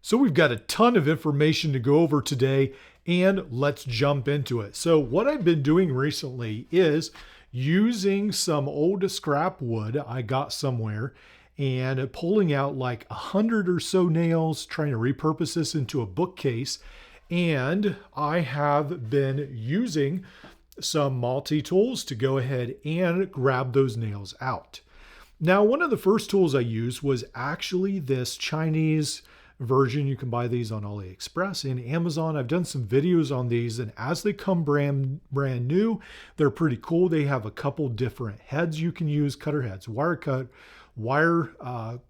So we've got a ton of information to go over today, and let's jump into it. So what I've been doing recently is using some old scrap wood I got somewhere and pulling out like 100 or so nails, trying to repurpose this into a bookcase. And I have been using some multi-tools to go ahead and grab those nails out. Now, one of the first tools I used was actually this Chinese version. You can buy these on AliExpress and Amazon. I've done some videos on these, and as they come brand new, they're pretty cool. They have a couple different heads you can use, cutter heads, wire cut, wire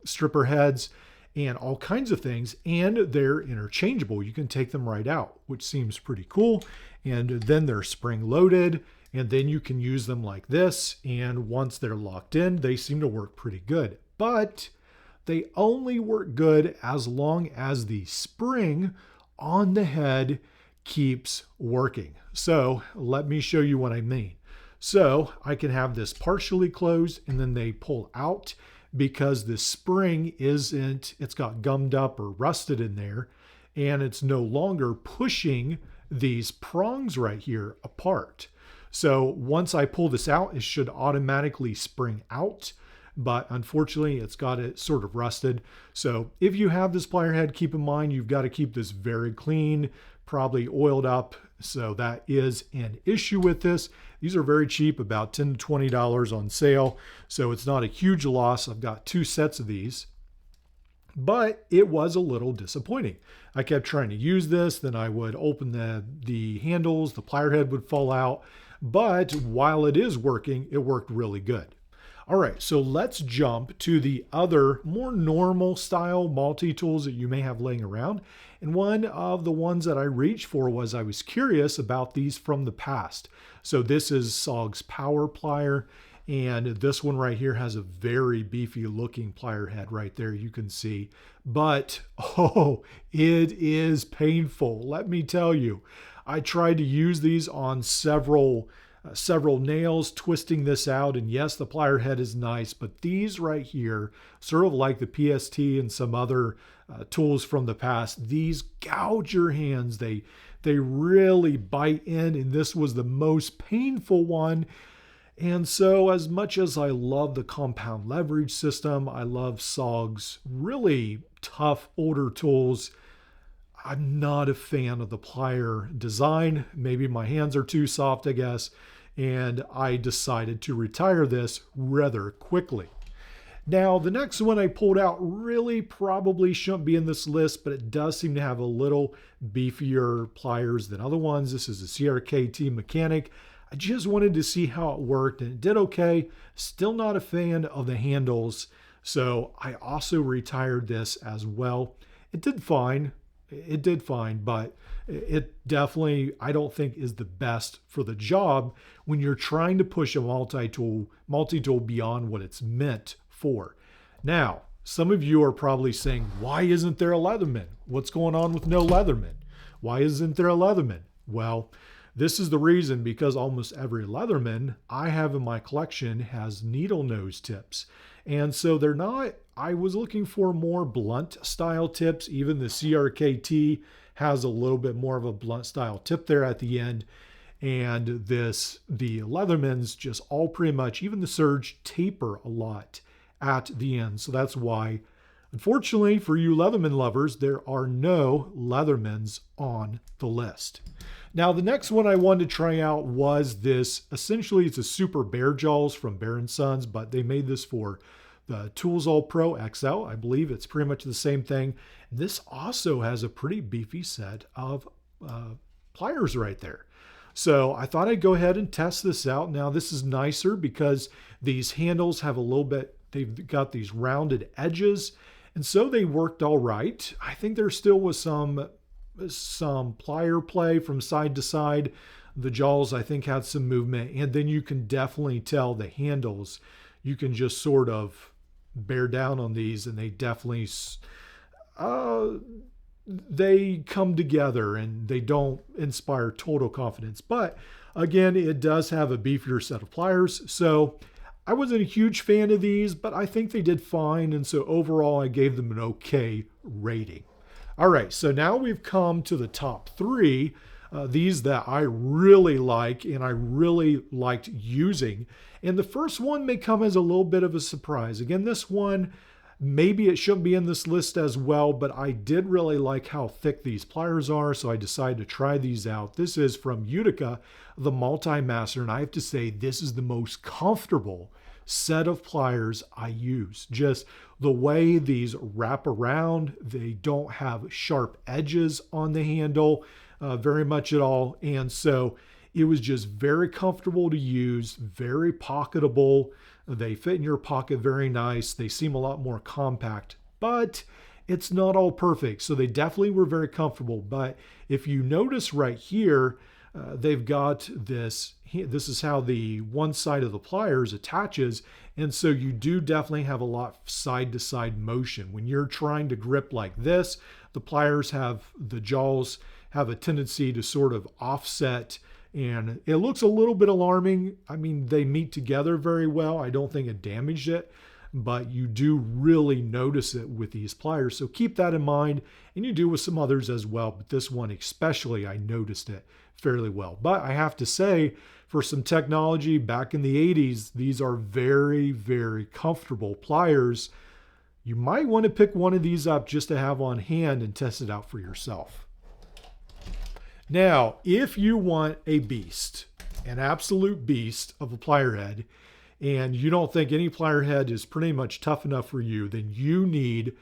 stripper heads, and all kinds of things. And they're interchangeable. You can take them right out, which seems pretty cool. And then they're spring loaded, and then you can use them like this. And once they're locked in, they seem to work pretty good. But they only work good as long as the spring on the head keeps working. So let me show you what I mean. So I can have this partially closed and then they pull out because the spring it's got gummed up or rusted in there, and it's no longer pushing these prongs right here apart. So once I pull this out, it should automatically spring out. But unfortunately, it's got it sort of rusted. So if you have this plier head, keep in mind you've got to keep this very clean, probably oiled up. So that is an issue with this. These are very cheap, about $10 to $20 on sale. So it's not a huge loss. I've got 2 sets of these, but it was a little disappointing. I kept trying to use this, then I would open the handles, the plier head would fall out. But while it is working, it worked really good. All right, so let's jump to the other more normal style multi-tools that you may have laying around. And one of the ones that I reached for was I was curious about these from the past. So this is SOG's Power Plier, and this one right here has a very beefy looking plier head right there, you can see. But, oh, it is painful, let me tell you. I tried to use these on several nails, twisting this out, and yes, the plier head is nice, but these right here, sort of like the PST and some other tools from the past, these gouge your hands. They really bite in, and this was the most painful one. And so as much as I love the compound leverage system, I love SOG's really tough older tools, I'm not a fan of the plier design. Maybe my hands are too soft, I guess. And I decided to retire this rather quickly. Now, the next one I pulled out really probably shouldn't be in this list, but it does seem to have a little beefier pliers than other ones. This is a CRKT Mechanic. I just wanted to see how it worked, and it did okay. Still not a fan of the handles, so I also retired this as well. It did fine. But it definitely, I don't think, is the best for the job when you're trying to push a multi-tool beyond what it's meant for. Now, some of you are probably saying, why isn't there a Leatherman? What's going on with no Leatherman? Why isn't there a Leatherman? Well, this is the reason, because almost every Leatherman I have in my collection has needle nose tips. And so they're not, I was looking for more blunt style tips. Even the CRKT has a little bit more of a blunt style tip there at the end. And the Leathermans just all pretty much, even the Surge, taper a lot at the end. So that's why, unfortunately for you Leatherman lovers, there are no Leathermans on the list. Now, the next one I wanted to try out was this. Essentially, it's a Super Bear Jaws from Bear & Sons, but they made this for the Tools All Pro XL. I believe it's pretty much the same thing. This also has a pretty beefy set of pliers right there. So I thought I'd go ahead and test this out. Now, this is nicer because these handles have a little bit, they've got these rounded edges, and so they worked all right. I think there still was some plier play from side to side. The jaws, I think, had some movement, and then you can definitely tell the handles. You can just sort of bear down on these, and they definitely they come together and they don't inspire total confidence. But again, it does have a beefier set of pliers, so I wasn't a huge fan of these, but I think they did fine, and so overall I gave them an okay rating. All right, so now we've come to the top three, these that I really like and I really liked using. And the first one may come as a little bit of a surprise. Again, this one, maybe it shouldn't be in this list as well, but I did really like how thick these pliers are, so I decided to try these out. This is from Utica, the Multi-Master, and I have to say this is the most comfortable set of pliers I use. Just the way these wrap around, they don't have sharp edges on the handle very much at all. And so it was just very comfortable to use, very pocketable. They fit in your pocket very nice. They seem a lot more compact, but it's not all perfect. So they definitely were very comfortable. But if you notice right here, they've got this is how the one side of the pliers attaches. And so you do definitely have a lot side to side motion. When you're trying to grip like this, the pliers the jaws have a tendency to sort of offset, and it looks a little bit alarming. I mean, they meet together very well. I don't think it damaged it, but you do really notice it with these pliers. So keep that in mind, and you do with some others as well. But this one especially, I noticed it fairly well. But I have to say, for some technology back in the 80s, these are very, very comfortable pliers. You might want to pick one of these up just to have on hand and test it out for yourself. Now, if you want a beast, an absolute beast of a plier head, and you don't think any plier head is pretty much tough enough for you, then you need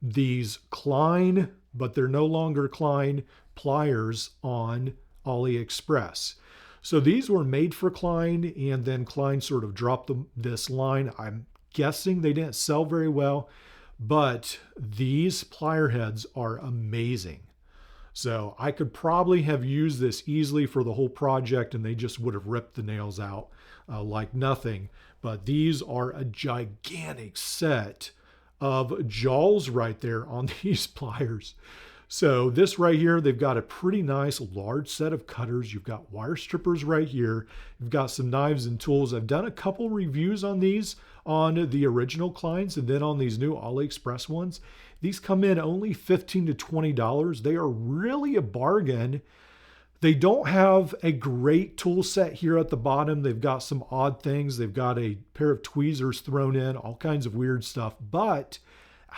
these Klein, but they're no longer Klein pliers on AliExpress. So these were made for Klein, and then Klein sort of dropped this line. I'm guessing they didn't sell very well, but these plier heads are amazing. So I could probably have used this easily for the whole project, and they just would have ripped the nails out like nothing. But these are a gigantic set of jaws right there on these pliers. So this right here, they've got a pretty nice large set of cutters. You've got wire strippers right here. You've got some knives and tools. I've done a couple reviews on these on the original Kleins and then on these new AliExpress ones. These come in only $15 to $20. They are really a bargain. They don't have a great tool set here at the bottom. They've got some odd things. They've got a pair of tweezers thrown in, all kinds of weird stuff. But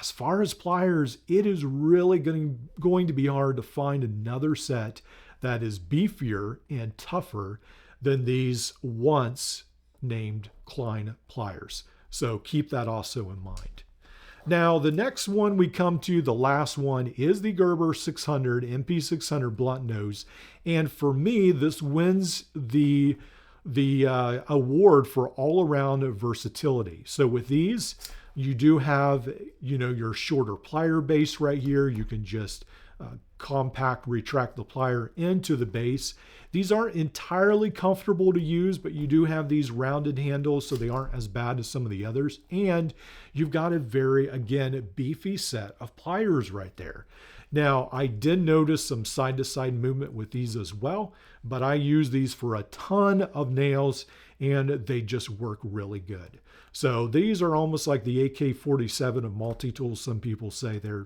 as far as pliers, it is really going to be hard to find another set that is beefier and tougher than these once named Klein pliers. So keep that also in mind. Now, the next one we come to, the last one, is the Gerber 600 MP600 blunt nose. And for me, this wins the award for all-around versatility. So with these, you do have, your shorter plier base right here. You can just compact, retract the plier into the base. These aren't entirely comfortable to use, but you do have these rounded handles, so they aren't as bad as some of the others. And you've got a very, again, beefy set of pliers right there. Now, I did notice some side-to-side movement with these as well, but I use these for a ton of nails, and they just work really good. So these are almost like the AK-47 of multi-tools, some people say. They're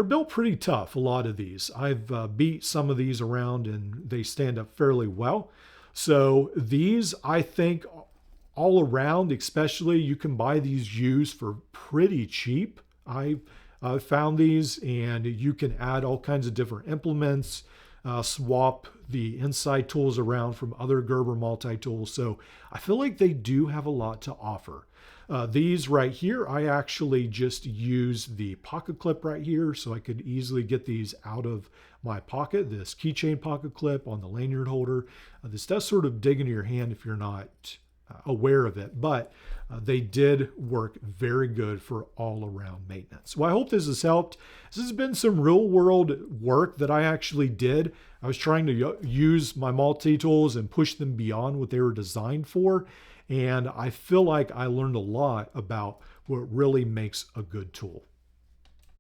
built pretty tough, a lot of these. I've beat some of these around, and they stand up fairly well. So these, I think, all around, especially, you can buy these used for pretty cheap. I've found these, and you can add all kinds of different implements, swap the inside tools around from other Gerber multi-tools. So I feel like they do have a lot to offer. These right here, I actually just use the pocket clip right here, so I could easily get these out of my pocket. This keychain pocket clip on the lanyard holder. This does sort of dig into your hand if you're not aware of it, but they did work very good for all around maintenance. Well, I hope this has helped. This has been some real world work that I actually did. I was trying to use my multi-tools and push them beyond what they were designed for. And I feel like I learned a lot about what really makes a good tool.